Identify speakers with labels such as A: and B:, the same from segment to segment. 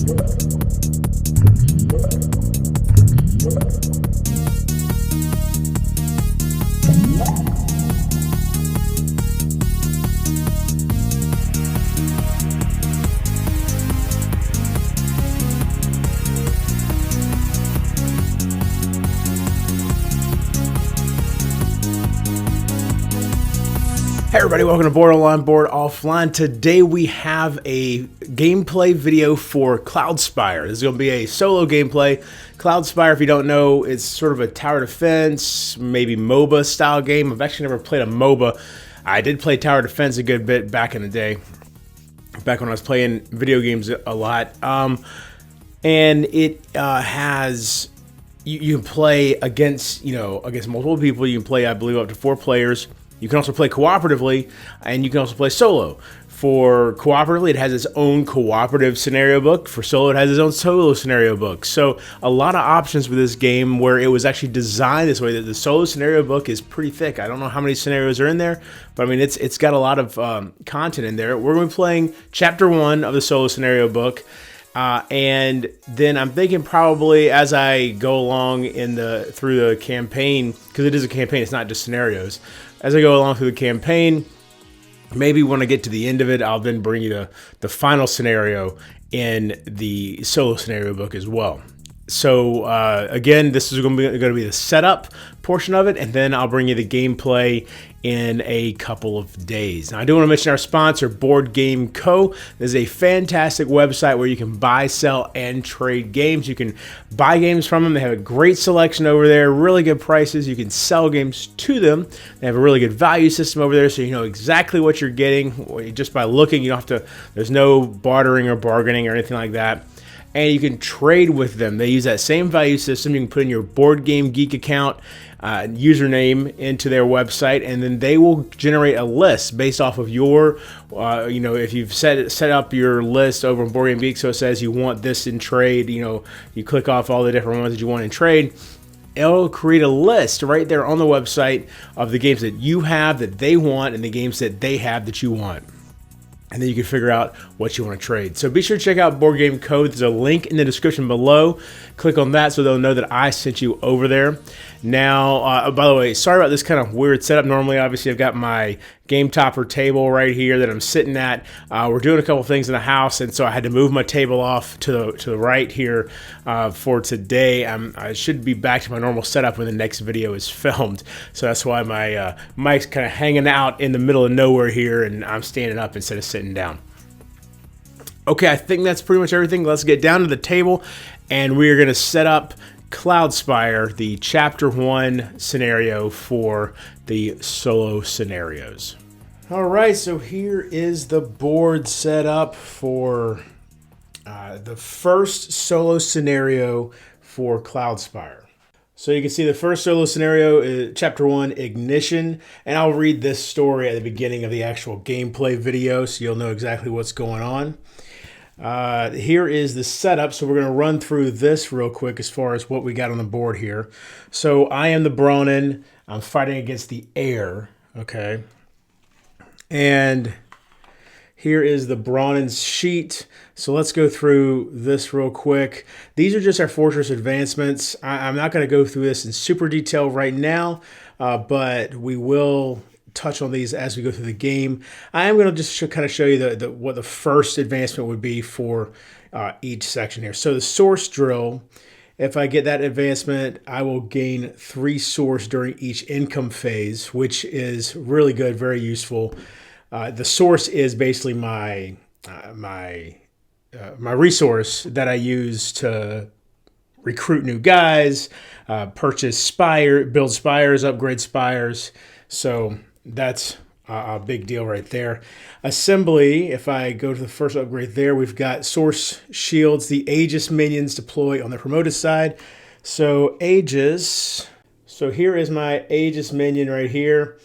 A: Hey everybody, welcome to Board Online, Board Offline. Today we have a gameplay video for Cloudspire. This is going to be a solo gameplay. Cloudspire, if you don't know, it's sort of a tower defense, maybe MOBA style game. I've actually never played a MOBA. I did play tower defense a good bit back in the day, back when I was playing video games a lot. And it has, you can play against, against multiple people. You can play, I believe, up to 4 players. You can also play cooperatively, and you can also play solo. For cooperatively, it has its own cooperative scenario book. For solo, it has its own solo scenario book. So a lot of options with this game where it was actually designed this way, that the solo scenario book is pretty thick. I don't know how many scenarios are in there, but I mean, it's got a lot of content in there. We're going to be playing Chapter 1 of the solo scenario book. And then I'm thinking probably as I go along through the campaign, because it is a campaign, it's not just scenarios. As I go along through the campaign, maybe when I get to the end of it, I'll then bring you the final scenario in the solo scenario book as well. So again, this is going to be the setup portion of it, and then I'll bring you the gameplay in a couple of days. Now, I do want to mention our sponsor, Board Game Co. This is a fantastic website where you can buy, sell, and trade games. You can buy games from them. They have a great selection over there, really good prices. You can sell games to them. They have a really good value system over there, so you know exactly what you're getting just by looking. You don't have to. There's no bartering or bargaining or anything like that. And you can trade with them. They use that same value system. You can put in your Board Game Geek account username into their website, and then they will generate a list based off of your, if you've set up your list over on Board Game Geek, so it says you want this in trade, you click off all the different ones that you want in trade. It'll create a list right there on the website of the games that you have that they want and the games that they have that you want. And then you can figure out what you want to trade. So be sure to check out Board Game Code. There's a link in the description below. Click on that so they'll know that I sent you over there. Now, by the way, sorry about this kind of weird setup. Normally, obviously, I've got my game topper table right here that I'm sitting at. We're doing a couple things in the house, and so I had to move my table off to the right here for today. I should be back to my normal setup when the next video is filmed. So that's why my mic's kind of hanging out in the middle of nowhere here, and I'm standing up instead of sitting down. Okay, I think that's pretty much everything. Let's get down to the table, and we are going to set up Cloudspire, the Chapter 1 scenario for the solo scenarios. All right, so here is the board set up for the first solo scenario for Cloudspire. So you can see the first solo scenario is Chapter 1, Ignition, and I'll read this story at the beginning of the actual gameplay video so you'll know exactly what's going on. Here is the setup, so we're going to run through this real quick as far as what we got on the board here. So I am the Brawnen. I'm fighting against the Heir, okay? And here is the Brawnen's sheet. So let's go through this real quick. These are just our fortress advancements. I'm not going to go through this in super detail right now, but we will touch on these as we go through the game. I am going to just kind of show you what the first advancement would be for each section here. So the source drill, if I get that advancement, I will gain 3 source during each income phase, which is really good, very useful. The source is basically my resource that I use to recruit new guys, purchase build spires, upgrade spires. So that's a big deal right there. Assembly, if I go to the first upgrade there, we've got source shields. The Aegis Minions deploy on the promoted side. So Aegis, so here is my Aegis Minion right here.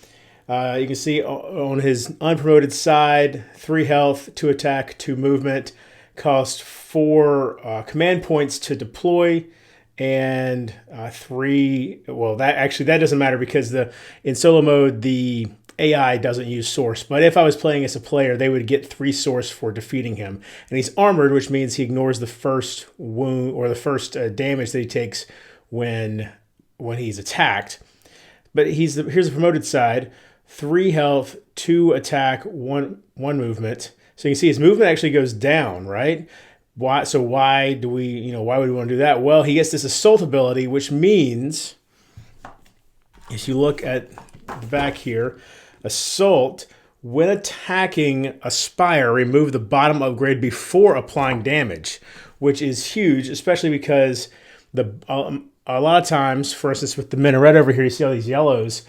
A: You can see on his unpromoted side, 3 health, 2 attack, 2 movement, cost 4 command points to deploy, and 3, well, that doesn't matter because in solo mode, the AI doesn't use source, but if I was playing as a player, they would get 3 source for defeating him. And he's armored, which means he ignores the first wound or the first damage that he takes when he's attacked. But here's the promoted side: 3 health, 2 attack, 1 movement. So you can see his movement actually goes down, right? Why? So why do we, why would we want to do that? Well, he gets this assault ability, which means if you look at the back here, assault, when attacking a spire, remove the bottom upgrade before applying damage, which is huge, especially because a lot of times, for instance, with the minaret over here, you see all these yellows,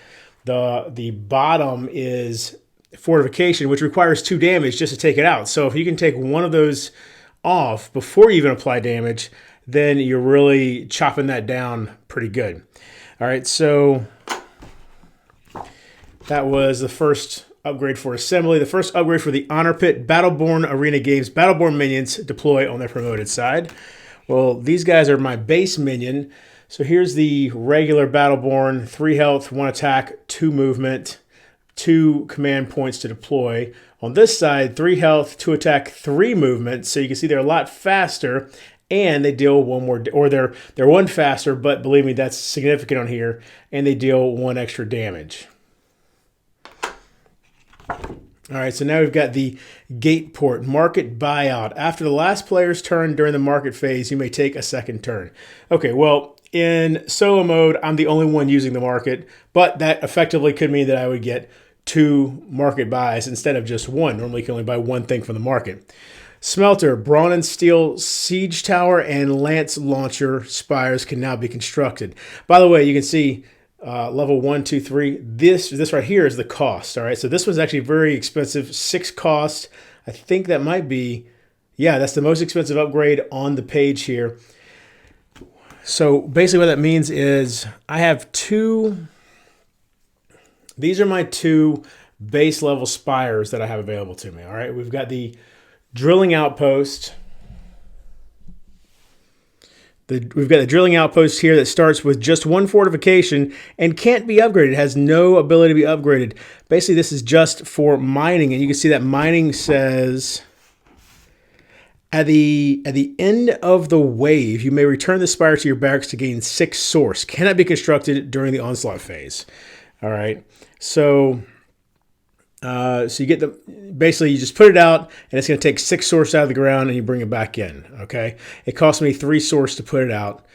A: the bottom is fortification, which requires 2 damage just to take it out. So if you can take one of those off before you even apply damage, then you're really chopping that down pretty good. All right, so that was the first upgrade for assembly. The first upgrade for the Honor Pit Battleborn Arena Games Battleborn Minions deploy on their promoted side. Well, these guys are my base minion. So here's the regular Battleborn: 3 health, 1 attack, 2 movement, 2 command points to deploy. On this side, 3 health, 2 attack, 3 movement. So you can see they're a lot faster, and they deal 1 more, or they're 1 faster, but believe me, that's significant on here, and they deal 1 extra damage. All right, so now we've got the gate port, market buyout. After the last player's turn during the market phase, you may take a second turn. Okay, well, in solo mode, I'm the only one using the market, but that effectively could mean that I would get 2 market buys instead of just 1. Normally you can only buy 1 thing from the market. Smelter, Brawnen steel siege tower, and lance launcher spires can now be constructed. By the way, you can see level 1, 2, 3. This right here is the cost. All right, so this one's actually very expensive. 6 cost. I think that might be, yeah, that's the most expensive upgrade on the page here. So basically what that means is I have 2, these are my 2 base level spires that I have available to me. All right, we've got the drilling outpost. We've got the drilling outpost here that starts with just 1 fortification and can't be upgraded. It has no ability to be upgraded. Basically, this is just for mining, and you can see that mining says, at the end of the wave, you may return the spire to your barracks to gain 6 source. Cannot be constructed during the Onslaught phase. All right, so you get basically you just put it out, and it's going to take 6 source out of the ground, and you bring it back in. Okay, it cost me 3 source to put it out,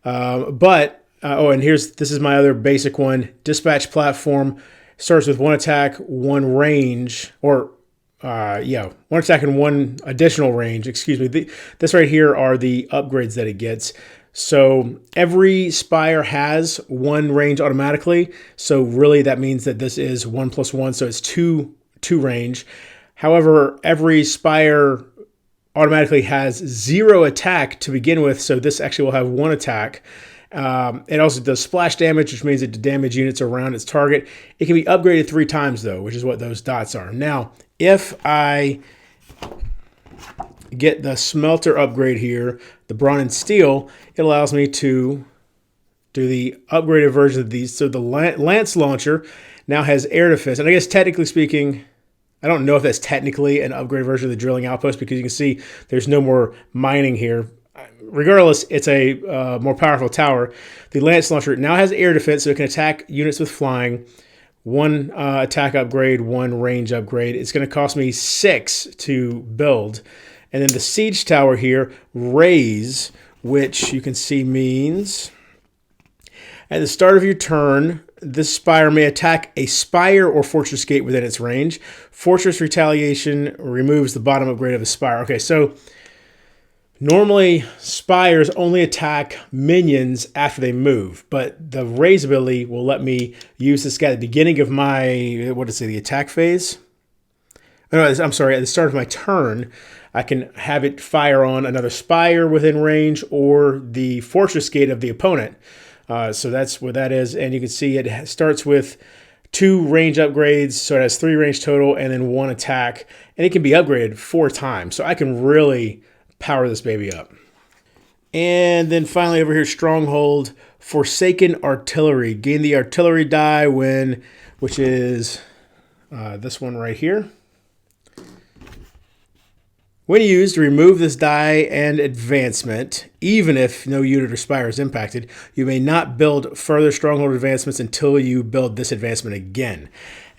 A: and this is my other basic one. Dispatch platform starts with 1 attack, 1 range, or 1 attack and 1 additional range. Excuse me. This right here are the upgrades that it gets. So every spire has 1 range automatically. So really that means that this is 1 + 1. So it's 2 range. However, every spire automatically has 0 attack to begin with. So this actually will have 1 attack. It also does splash damage, which means it to damage units around its target. It can be upgraded 3 times though, which is what those dots are. Now, if I get the smelter upgrade here, the Brawnen steel, it allows me to do the upgraded version of these. So the lance launcher now has air defense, and I guess technically speaking, I don't know if that's technically an upgraded version of the drilling outpost, because you can see there's no more mining here. Regardless, it's a more powerful tower. The lance launcher now has air defense, so it can attack units with flying. 1 attack upgrade, 1 range upgrade. It's going to cost me 6 to build. And then the siege tower here, raise, which you can see means at the start of your turn, this spire may attack a spire or fortress gate within its range. Fortress retaliation removes the bottom upgrade of the spire. Okay, so normally spires only attack minions after they move, but the raise ability will let me use this guy at the beginning of my, the attack phase? Oh, no, I'm sorry, at the start of my turn, I can have it fire on another spire within range or the fortress gate of the opponent. So that's what that is. And you can see it starts with 2 range upgrades. So it has 3 range total and then 1 attack. And it can be upgraded 4 times. So I can really power this baby up. And then finally over here, Stronghold, Forsaken Artillery. Gain the artillery die when, which is this one right here. When used, remove this die and advancement, even if no unit or spire is impacted. You may not build further Stronghold advancements until you build this advancement again.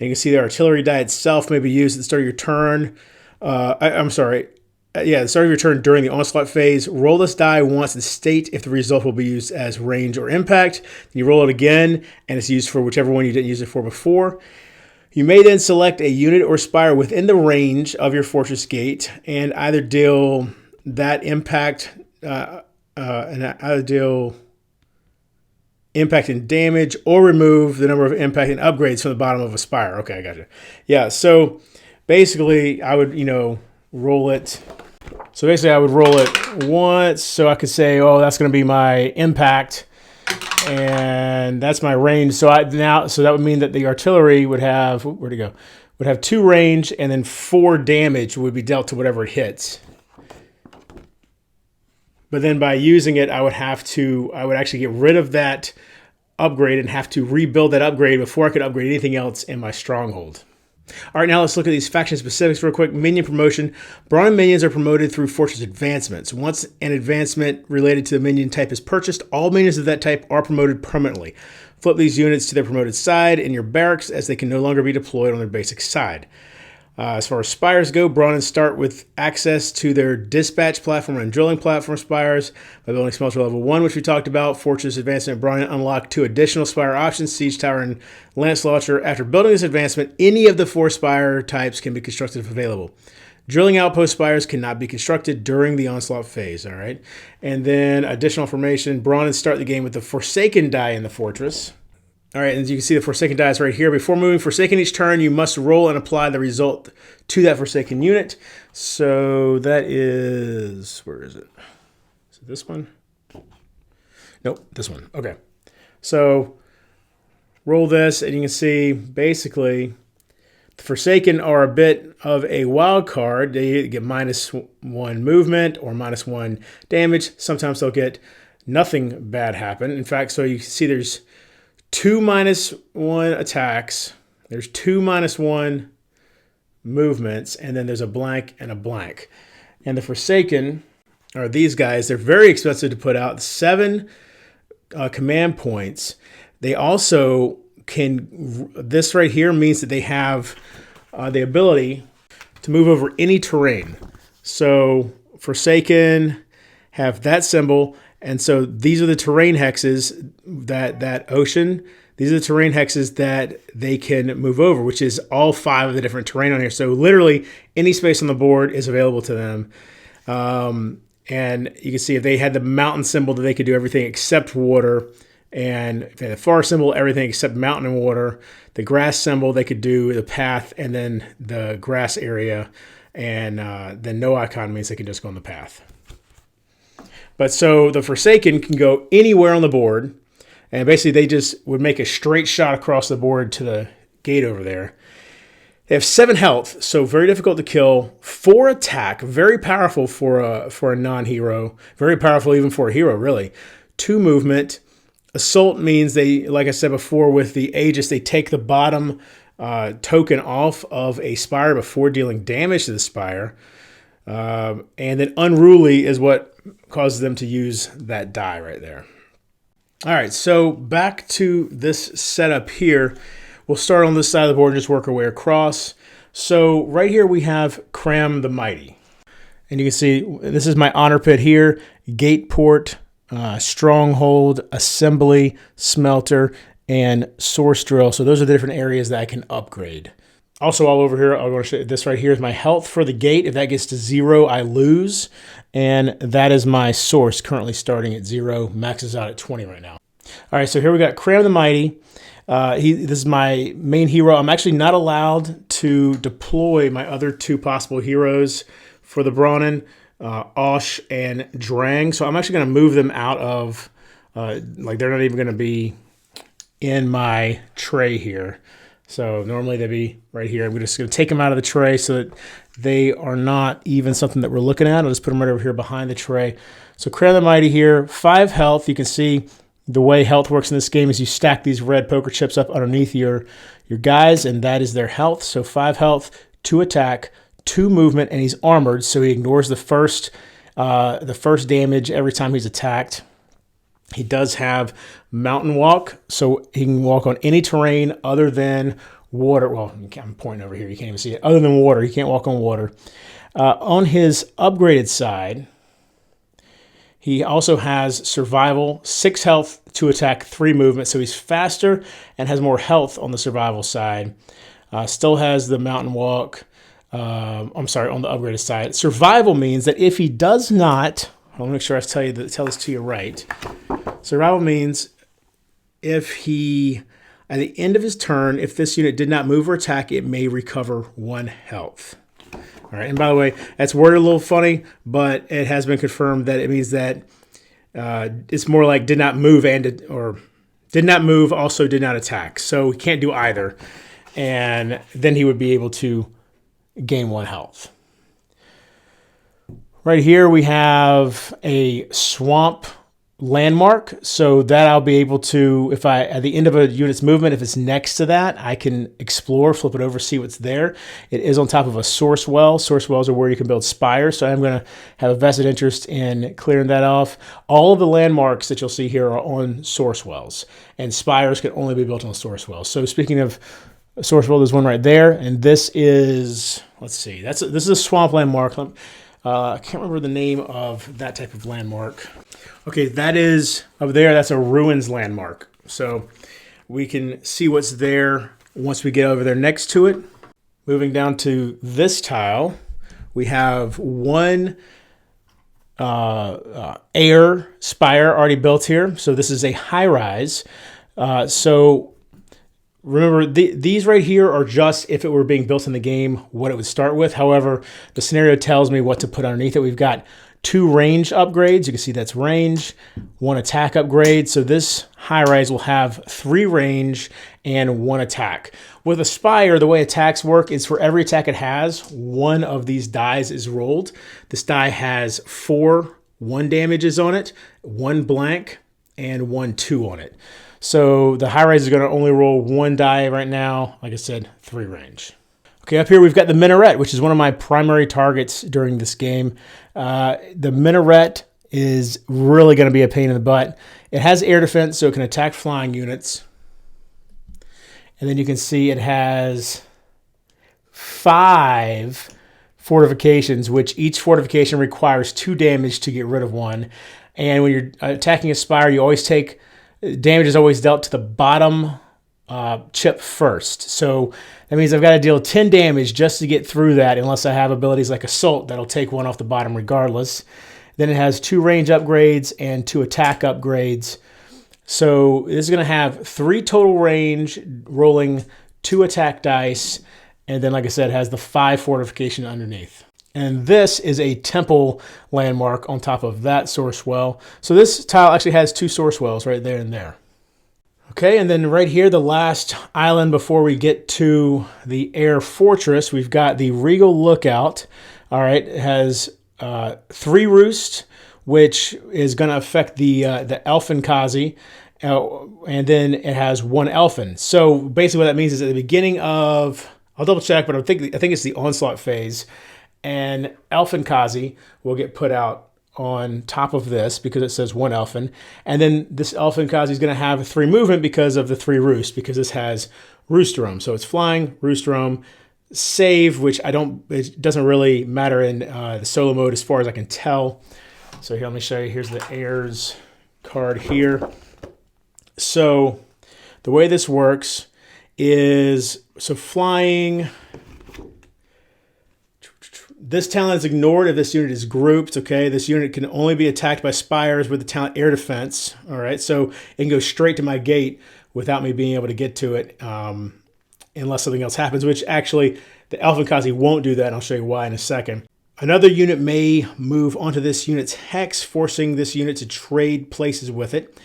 A: And you can see the artillery die itself may be used at the start of your turn. The start of your turn during the Onslaught phase. Roll this die once and state if the result will be used as range or impact. Then you roll it again, and it's used for whichever one you didn't use it for before. You may then select a unit or spire within the range of your fortress gate and either deal that impact impact and damage, or remove the number of impact and upgrades from the bottom of a spire. Okay, I gotcha. Yeah, so basically I would, roll it. So basically I would roll it once, so I could say, oh, that's going to be my impact. And that's my range. So that would mean that the artillery would have, where'd it go? Would have 2 range, and then 4 damage would be dealt to whatever it hits. But then by using it, I would actually get rid of that upgrade and have to rebuild that upgrade before I could upgrade anything else in my Stronghold. All right, now let's look at these faction specifics real quick. Minion promotion. Brawnen minions are promoted through fortress advancements. Once an advancement related to the minion type is purchased, all minions of that type are promoted permanently. Flip these units to their promoted side in your barracks, as they can no longer be deployed on their basic side. As far as spires go, Brawnen start with access to their dispatch platform and drilling platform spires by building smelter level 1, which we talked about. Fortress advancement Brawnen unlock 2 additional spire options, siege tower and lance launcher. After building this advancement, any of the 4 spire types can be constructed if available. Drilling outpost spires cannot be constructed during the Onslaught phase. All right, and then additional information: Brawnen start the game with the Forsaken die in the fortress. All right, and you can see the Forsaken die is right here. Before moving Forsaken each turn, you must roll and apply the result to that Forsaken unit. So that is, where is it? Is it this one? Nope, this one. Okay. So roll this, and you can see basically the Forsaken are a bit of a wild card. They get -1 movement or -1 damage. Sometimes they'll get nothing bad happen. In fact, so you can see there's 2 -1 attacks, there's 2 -1 movements, and then there's a blank and a blank. And the Forsaken are these guys. They're very expensive to put out. 7 command points. They also can, this right here means that they have the ability to move over any terrain. So Forsaken have that symbol. And so these are the terrain hexes, that ocean. These are the terrain hexes that they can move over, which is all 5 of the different terrain on here. So literally any space on the board is available to them. And you can see if they had the mountain symbol, that they could do everything except water. And if they had the forest symbol, everything except mountain and water. The grass symbol, they could do the path and then the grass area. And then no icon means they can just go on the path. But so the Forsaken can go anywhere on the board, and basically they just would make a straight shot across the board to the gate over there. They have 7 health, so very difficult to kill. 4 attack, very powerful for a non-hero. Very powerful even for a hero, really. 2 movement. Assault means they, like I said before, with the Aegis, they take the bottom token off of a spire before dealing damage to the spire. And then Unruly is what causes them to use that die right there. All right, so back to this setup here. We'll start on this side of the board and just work our way across. So right here we have Cram the Mighty. And you can see this is my honor pit here, gate port, stronghold, assembly, smelter, and source drill. So those are the different areas that I can upgrade. Also all over here, I'm going to show you this right here is my health for the gate. If that gets to 0, I lose. And that is my source currently starting at 0, maxes out at 20 right now. All right, so here we got Cram the Mighty. This is my main hero. I'm actually not allowed to deploy my other 2 possible heroes for the Brawnen, Osh and Drang. So I'm actually going to move them out of, like they're not even going to be in my tray here. So normally they'd be right here. I'm just going to take them out of the tray so that they are not even something that we're looking at. I'll just put them right over here behind the tray. So Cram the Mighty here, 5 health. You can see the way health works in this game is you stack these red poker chips up underneath your guys, and that is their health. So 5 health, 2 attack, 2 movement, and he's armored, so he ignores the first damage every time he's attacked. He does have mountain walk, so he can walk on any terrain other than water. Well, I'm pointing over here. You can't even see it. Other than water, he can't walk on water. On his upgraded side, he also has survival, 6 health, 2 attack, 3 movement. So he's faster and has more health on the survival side. Still has the mountain walk. I'm sorry, on the upgraded side. Survival means that if he does not, let me make sure I tell this to you right. Survival means if he, at the end of his turn, if this unit did not move or attack, it may recover 1 health. All right, and by the way, that's worded a little funny, but it has been confirmed that it means that it's more like did not move or did not move, also did not attack. So he can't do either, and then he would be able to gain 1 health. Right here we have a swamp landmark, so that I'll be able to, if I, at the end of a unit's movement, if it's next to that, I can explore, flip it over, see what's there. It is on top of a source well. Source wells are where you can build spires, so I'm going to have a vested interest in clearing that off. All of the landmarks that you'll see here are on source wells, and spires can only be built on source wells. So speaking of source well, there's one right there, and this is, let's see, this is a swamp landmark. I can't remember the name of that type of landmark. Okay, that is up there. That's a ruins landmark. So we can see what's there once we get over there next to it. Moving down to this tile, we have one Heir spire already built here. So this is a high rise. So remember, these right here are just if it were being built in the game, what it would start with. However, the scenario tells me what to put underneath it. We've got 2 range upgrades. You can see that's range, 1 attack upgrade. So this high rise will have 3 range and 1 attack. With a spire, the way attacks work is for every attack it has, 1 of these dies is rolled. This die has 4 1 damages on it, 1 blank, and 1 2 on it. So the high rise is going to only roll 1 die right now. Like I said, 3 range. Okay, up here we've got the minaret, which is one of my primary targets during this game. The minaret is really going to be a pain in the butt. It has air defense, so it can attack flying units. And then you can see it has 5 fortifications, which each fortification requires 2 damage to get rid of 1. And when you're attacking a spire, you always take... damage is always dealt to the bottom chip first. So that means I've got to deal 10 damage just to get through that, unless I have abilities like Assault that'll take 1 off the bottom regardless. Then it has 2 range upgrades and 2 attack upgrades. So this is going to have 3 total range, rolling 2 attack dice, and then, like I said, it has the 5 fortification underneath. And this is a temple landmark on top of that source well. So this tile actually has 2 source wells right there and there. Okay, and then right here, the last island before we get to the Heir Fortress, we've got the Regal Lookout. All right, it has 3 roosts, which is going to affect the Elfin Kazi, and then it has 1 Elfin. So basically what that means is at the beginning of, I'll double check, but I think it's the Onslaught Phase, and Elfin Kazi will get put out on top of this because it says 1 Elfin. And then this Elfin Kazi is going to have 3 movement because of the 3 roost, because this has Roost Roam. So it's flying, Roost Roam, save, which it doesn't really matter in the solo mode as far as I can tell. So here, let me show you. Here's the Heir's card here. So the way this works is, so flying... this talent is ignored if this unit is grouped, okay? This unit can only be attacked by spires with the talent air defense, all right? So it can go straight to my gate without me being able to get to it unless something else happens, which actually the Elfin Kazi won't do that, and I'll show you why in a second. Another unit may move onto this unit's hex, forcing this unit to trade places with it.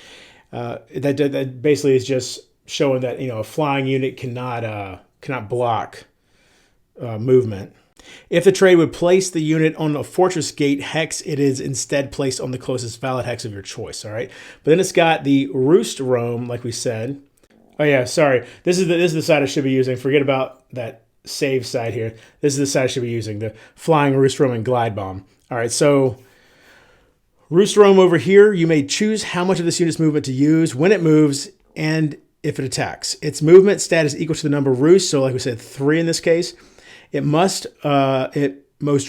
A: That basically is just showing that, you know, a flying unit cannot block movement. If the trade would place the unit on a fortress gate hex, it is instead placed on the closest valid hex of your choice, all right? But then it's got the Roost Roam, like we said. Oh yeah, sorry. This is the side I should be using. Forget about that save side here. This is the side I should be using, the Flying Roost Roam and Glide Bomb. All right, so Roost Roam over here, you may choose how much of this unit's movement to use, when it moves, and if it attacks. Its movement stat is equal to the number of roosts, so like we said, 3 in this case. It most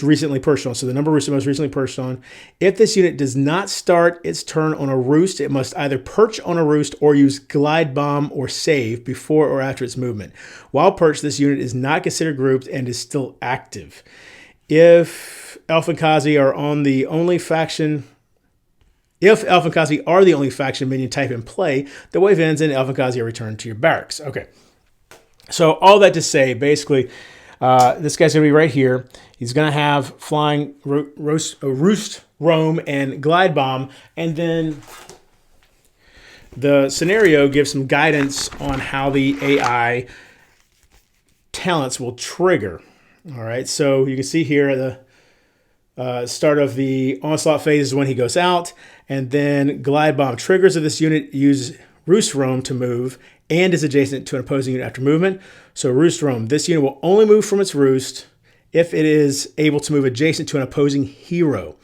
A: recently perched on, so the number of roosts it most recently perched on. If this unit does not start its turn on a roost, it must either perch on a roost or use Glide Bomb or Save before or after its movement. While perched, this unit is not considered grouped and is still active. If Elfenkazi are the only faction minion type in play, the wave ends and Elfenkazi are returned to your barracks. Okay, so all that to say, basically, this guy's going to be right here. He's going to have Flying Roost Roam and Glide Bomb. And then the scenario gives some guidance on how the AI talents will trigger. All right, so you can see here at the start of the Onslaught Phase is when he goes out. And then Glide Bomb triggers of this unit use Roost Roam to move and is adjacent to an opposing unit after movement. So Roost Roam, this unit will only move from its roost if it is able to move adjacent to an opposing hero.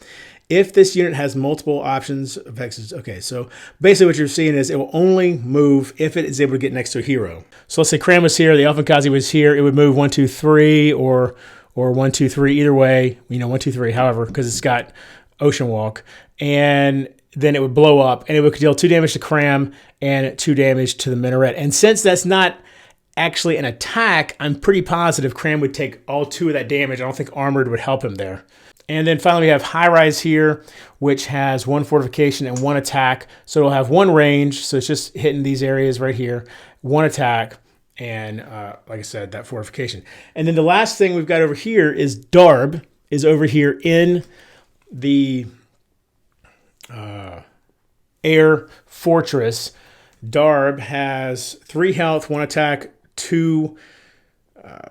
A: If this unit has multiple options of hexes, okay, so basically what you're seeing is it will only move if it is able to get next to a hero. So let's say Kram was here, the Elfenkazi was here, it would move 1, 2, 3, or 1, 2, 3, either way, 1, 2, 3, however, because it's got Ocean Walk, and then it would blow up, and it would deal 2 damage to Kram and 2 damage to the Minaret. And since that's not actually an attack, I'm pretty positive Kram would take all 2 of that damage. I don't think Armored would help him there. And then finally we have High Rise here, which has 1 fortification and 1 attack. So it'll have 1 range, so it's just hitting these areas right here, 1 attack, and like I said, that fortification. And then the last thing we've got over here is Darb is over here in the Air Fortress. Darb has 3 health, 1 attack, 2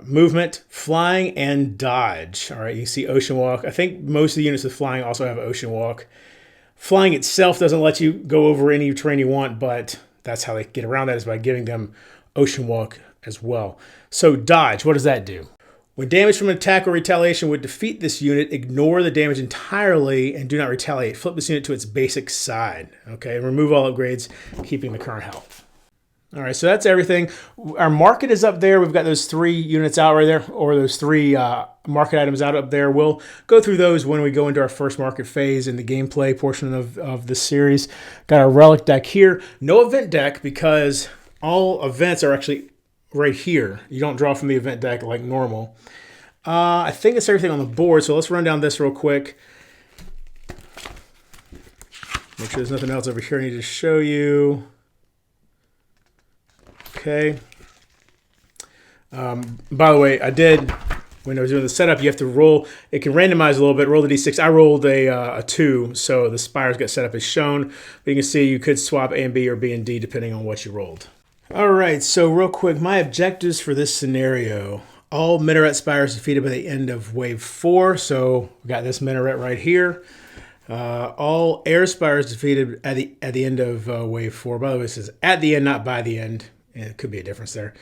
A: movement, flying, and dodge. All right, you see Ocean Walk. I think most of the units with flying also have Ocean Walk. Flying itself doesn't let you go over any terrain you want, but that's how they get around that, is by giving them Ocean Walk as well. So dodge, what does that do? When damage from an attack or retaliation would defeat this unit, ignore the damage entirely and do not retaliate. Flip this unit to its basic side. Okay, and remove all upgrades, keeping the current health. All right, so that's everything. Our market is up there. We've got those 3 units out right there, or those 3 market items out up there. We'll go through those when we go into our first market phase in the gameplay portion of this series. Got our relic deck here. No event deck, because all events are actually right here. You don't draw from the event deck like normal. I think it's everything on the board, so let's run down this real quick. Make sure there's nothing else over here I need to show you. Okay. By the way, I did, when I was doing the setup, you have to roll, it can randomize a little bit, roll the d6. I rolled a 2, so the spires got set up as shown. But you can see you could swap A and B or B and D depending on what you rolled. All right, so real quick, my objectives for this scenario. All Minaret spires defeated by the end of wave 4. So we got this Minaret right here. All air spires defeated at the end of wave 4. By the way, it says at the end, not by the end. It could be a difference there.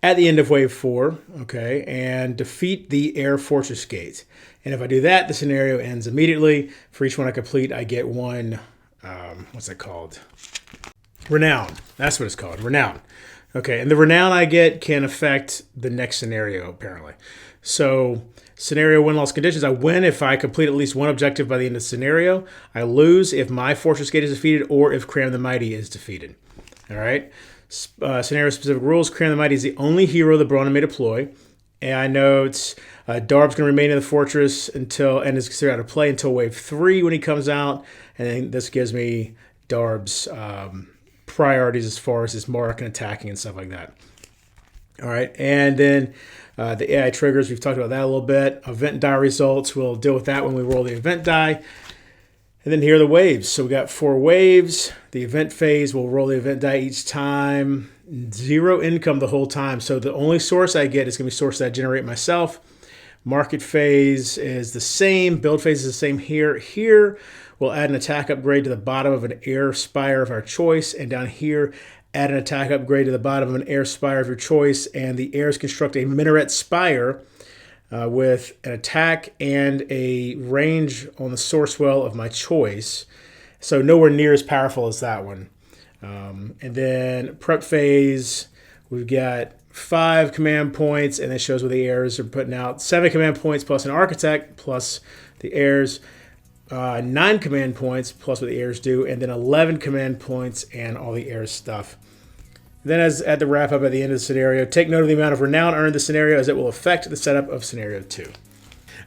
A: At the end of wave 4, okay, and defeat the air fortress gate. And if I do that, the scenario ends immediately. For each one I complete, I get 1, what's that called? Renown. That's what it's called, Renown. Okay, and the Renown I get can affect the next scenario, apparently. So, scenario win-loss conditions. I win if I complete at least 1 objective by the end of the scenario. I lose if my fortress gate is defeated or if Kram the Mighty is defeated. All right? Scenario-specific rules. Kram the Mighty is the only hero that Brawnen may deploy. And I note Darb's going to remain in the fortress until, and is considered out of play until wave 3 when he comes out. And then this gives me Darb's priorities as far as his mark and attacking and stuff like that. All right, and then the AI triggers, we've talked about that a little bit. Event die results, we'll deal with that when we roll the event die. And then here are the waves. So we got 4 waves. The event phase, we'll roll the event die each time. 0 income the whole time. So the only source I get is going to be source that I generate myself. Market phase is the same. Build phase is the same here. Here, we'll add an attack upgrade to the bottom of an Heir Spire of our choice. And down here, add an attack upgrade to the bottom of an Heir Spire of your choice. And the heirs construct a Minaret Spire with an attack and a range on the source well of my choice. So nowhere near as powerful as that one. And then prep phase, we've got 5 command points, and it shows what the heirs are putting out. 7 command points plus an architect plus the heirs. 9 command points plus what the heirs do, and then 11 command points and all the heirs stuff. Then as at the wrap up at the end of the scenario, take note of the amount of renown earned in the scenario as it will affect the setup of scenario 2.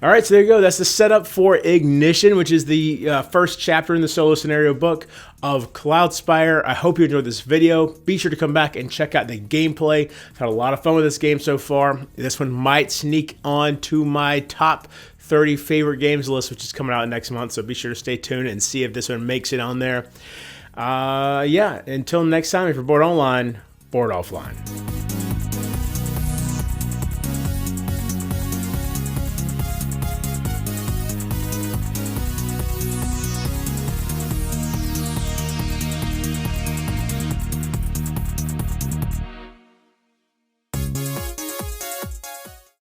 A: All right, so there you go. That's the setup for Ignition, which is the first chapter in the solo scenario book of Cloudspire. I hope you enjoyed this video. Be sure to come back and check out the gameplay. I've had a lot of fun with this game so far. This one might sneak on to my top 30 favorite games list, which is coming out next month. So be sure to stay tuned and see if this one makes it on there. Yeah, until next time, if you're bored online, board offline.